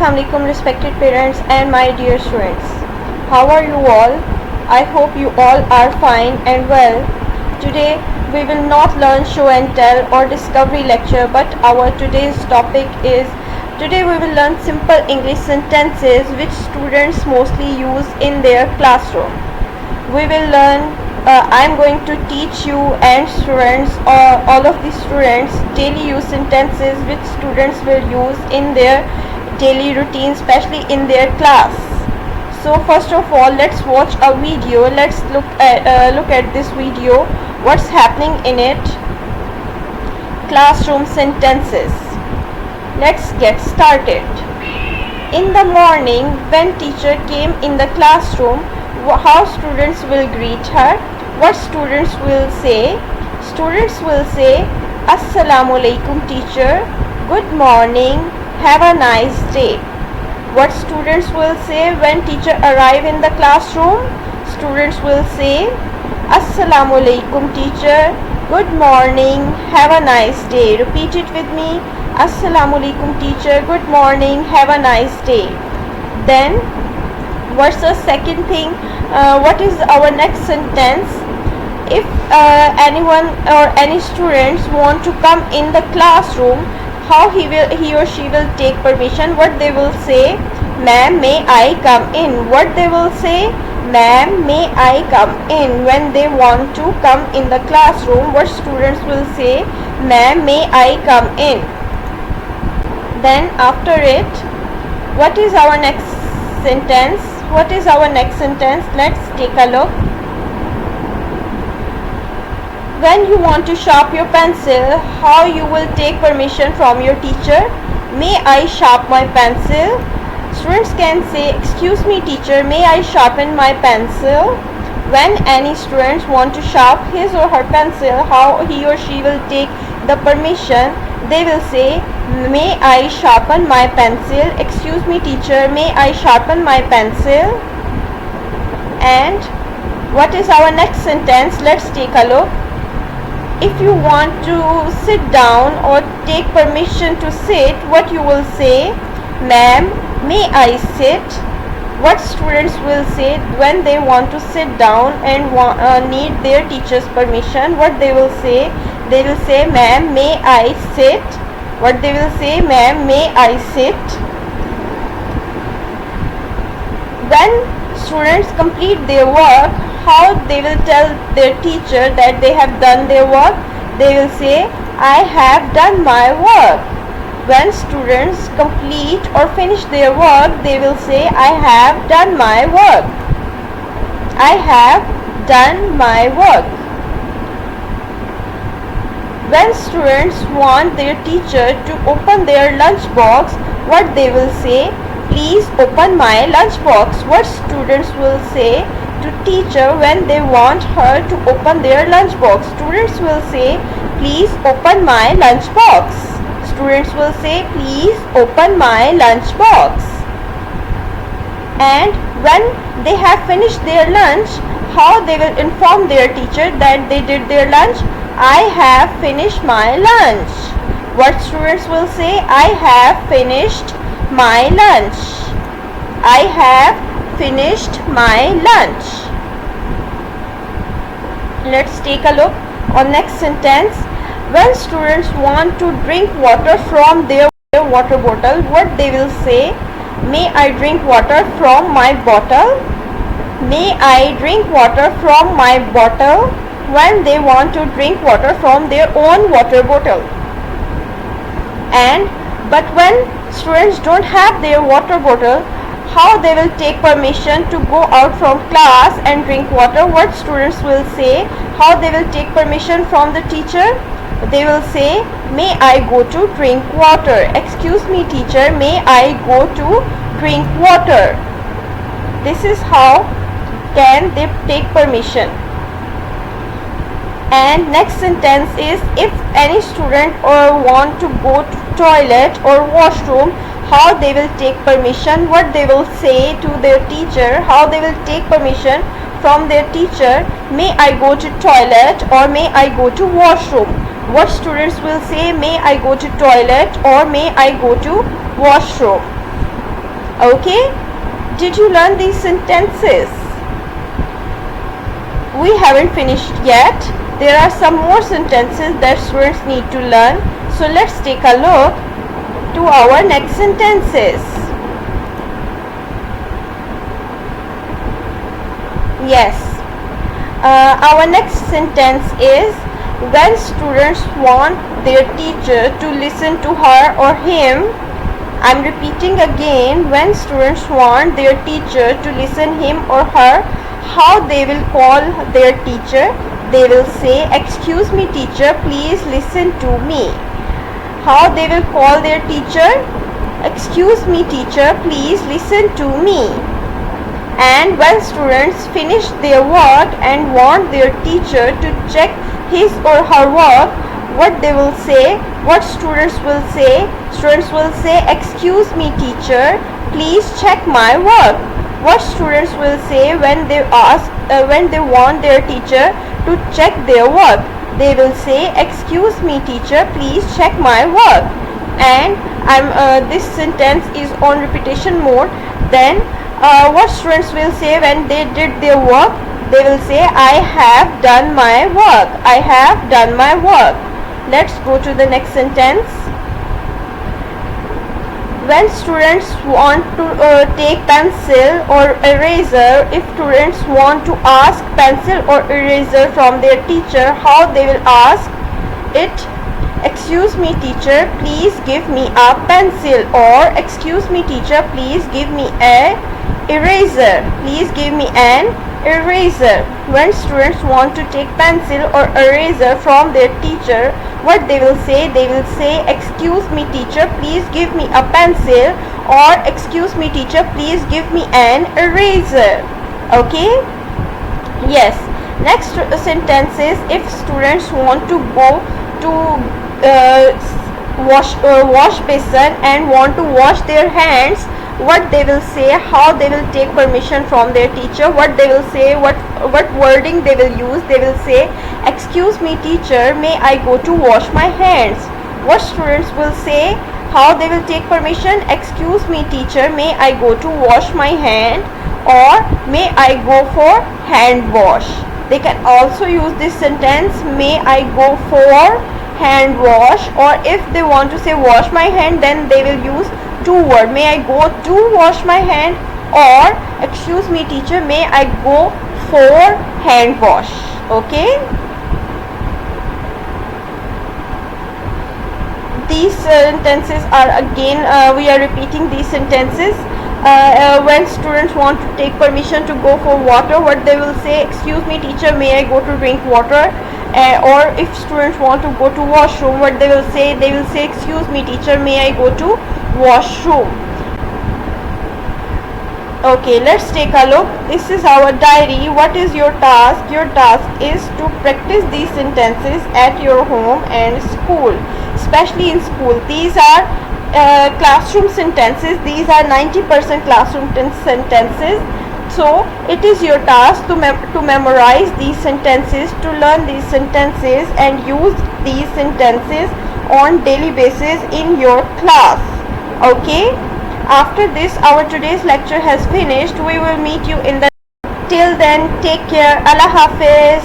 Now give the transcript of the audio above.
Assalamualaikum respected parents and my dear students. How are you all? I hope you all are fine and well. Today we will not learn show and tell or discovery lecture, but our today's topic is today we will learn simple English sentences which students mostly use in their classroom. We will learn I'm going to teach you and students or all of the students daily use sentences which students will use in their daily routine, especially in their class. So first of all, let's watch a video. Let's look at this video. What's happening in it? Classroom sentences. Let's get started. In the morning, when teacher came in the classroom, how students will greet her? What students will say? Students will say, Assalamualaikum teacher, good morning, have a nice day. What students will say when teacher arrive in the classroom? Students will say, Assalamualaikum teacher, good morning, have a nice day. Repeat it with me. Assalamualaikum teacher, good morning, have a nice day. Then what's the second thing? What is our next sentence? If anyone or any students want to come in the classroom, how he or she will take permission? What they will say? Ma'am, may I come in? What they will say? Ma'am, may I come in? When they want to come in the classroom, what students will say? Ma'am, may I come in? Then after it, what is our next sentence? What is our next sentence? Let's take a look. When you want to sharpen your pencil, how you will take permission from your teacher? May I sharpen my pencil? Students can say, excuse me teacher, may I sharpen my pencil? When any students want to sharpen his or her pencil, how he or she will take the permission? They will say, may I sharpen my pencil? Excuse me teacher, may I sharpen my pencil? And what is our next sentence? Let's take a look. If you want to sit down or take permission to sit, what you will say? Ma'am, may I sit? What students will say when they want to sit down and need their teacher's permission? What they will say? They will say, ma'am, may I sit? What they will say? Ma'am, may I sit? When students complete their work, how they will tell their teacher that they have done their work? They will say, I have done my work. When students complete or finish their work, they will say, I have done my work. I have done my work. When students want their teacher to open their lunch box, what they will say? Please open my lunch box. What students will say to teacher when they want her to open their lunch box? Students will say, please open my lunch box. Students will say, please open my lunch box. And when they have finished their lunch, how they will inform their teacher that they did their lunch? I have finished my lunch. What students will say? I have finished my lunch. I have finished my lunch. Let's take a look on next sentence. When students want to drink water from their water bottle, what they will say? May I drink water from my bottle? May I drink water from my bottle? When they want to drink water from their own water bottle. But when students don't have their water bottle, how they will take permission to go out from class and drink water? What students will say? How they will take permission from the teacher? They will say, may I go to drink water? Excuse me teacher, may I go to drink water? This is how can they take permission. And next sentence is, if any student want to go to toilet or washroom, how they will take permission? What they will say to their teacher? How they will take permission from their teacher? May I go to toilet or may I go to washroom? What students will say? May I go to toilet or may I go to washroom? Okay, did you learn these sentences? We haven't finished yet. There are some more sentences that students need to learn. So let's take a look to our next sentences. Yes, our next sentence is, when students want their teacher to listen to her or him. I'm repeating again, when students want their teacher to listen him or her, how they will call their teacher? They will say, excuse me teacher, please listen to me. How they will call their teacher? Excuse me teacher, please listen to me. And when students finish their work and want their teacher to check his or her work, what they will say? What students will say? Students will say, excuse me teacher, please check my work. What students will say when they want their teacher to check their work? They will say, excuse me teacher, please check my work. And this sentence is on repetition mode. Then what students will say when they did their work? They will say, I have done my work. I have done my work. Let's go to the next sentence. When students want to take pencil or eraser, if students want to ask pencil or eraser from their teacher, how they will ask it? Excuse me teacher, please give me a pencil, or excuse me teacher, please give me a eraser. Please give me an eraser. When students want to take pencil or eraser from their teacher, what they will say? They will say, excuse me teacher, please give me a pencil, or excuse me teacher, please give me an eraser. Okay? Yes. Next sentence is, if students want to go to wash basin and want to wash their hands, what they will say? How they will take permission from their teacher? What they will say? What wording they will use? They will say, excuse me teacher, may I go to wash my hands? What students will say? How they will take permission? Excuse me teacher, may I go to wash my hand, or may I go for hand wash? They can also use this sentence, may I go for hand wash, or if they want to say wash my hand, then they will use two words, may I go to wash my hand, or excuse me teacher, may I go for hand wash. Okay, these sentences are again we are repeating these sentences. When students want to take permission to go for water, what they will say? Excuse me teacher, may I go to drink water? Or if students want to go to washroom, what they will say? They will say, excuse me teacher, may I go to washroom? Okay, let's take a look. This is our diary. What is your task? Your task is to practice these sentences at your home and school, especially in school. These are classroom sentences. These are 90% classroom sentences. So it is your task to memorize these sentences, to learn these sentences and use these sentences on daily basis in your class. Okay, after this our today's lecture has finished. We will meet you in the, till then take care. Allah Hafiz.